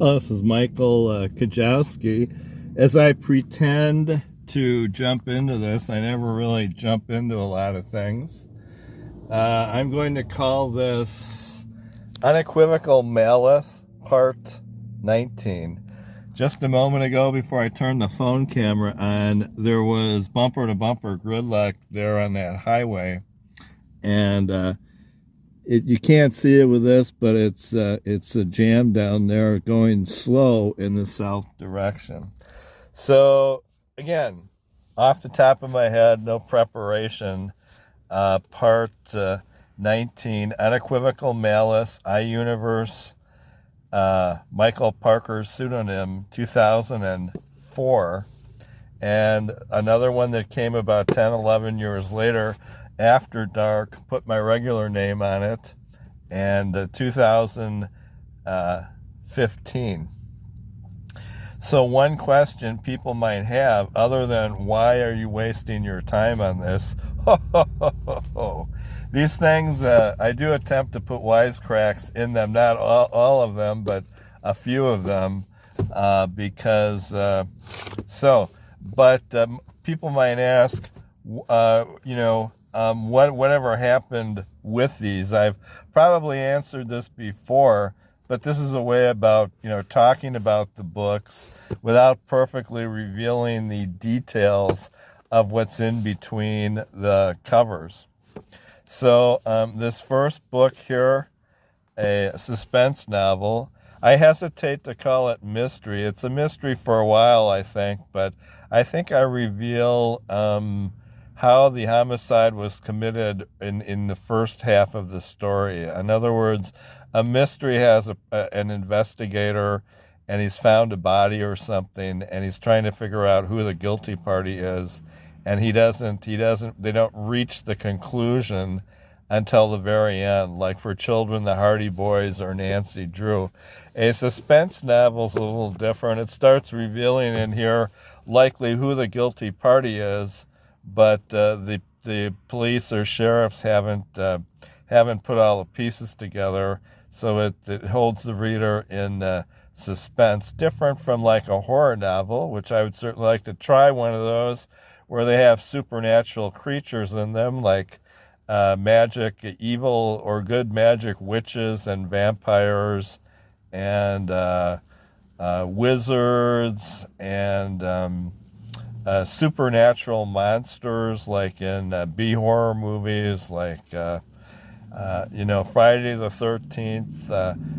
Hello, this is Michael Kajowski. As I pretend to jump into this, I never really jump into a lot of things. I'm going to call this Unequivocal Malice, Part 19. Just a moment ago, before I turned the phone camera on, there was bumper-to-bumper gridlock there on that highway. And you can't see it with this, but it's a jam down there going slow in the south direction. So again, off the top of my head, no preparation, part 19, Unequivocal Malice, iUniverse, Michael Parker's pseudonym, 2004. And another one that came about 10, 11 years later, After Dark, put my regular name on it, and 2015. So one question people might have, other than why are you wasting your time on this? These things, I do attempt to put wisecracks in them, not all of them, but a few of them, because, people might ask, whatever happened with these. I've probably answered this before, but this is a way about, talking about the books without perfectly revealing the details of what's in between the covers. So this first book here, a suspense novel, I hesitate to call it mystery. It's a mystery for a while, I think, but I think I reveal how the homicide was committed in the first half of the story. In other words, a mystery has an investigator, and he's found a body or something, and he's trying to figure out who the guilty party is, and they don't reach the conclusion until the very end, like for Children, the Hardy Boys, or Nancy Drew. A suspense novel's a little different. It starts revealing in here likely who the guilty party is, but the police or sheriffs haven't put all the pieces together, so it holds the reader in suspense. Different from like a horror novel, which I would certainly like to try one of those, where they have supernatural creatures in them, like magic, evil or good magic witches and vampires and wizards and supernatural monsters, like in B-horror movies, like Friday the 13th,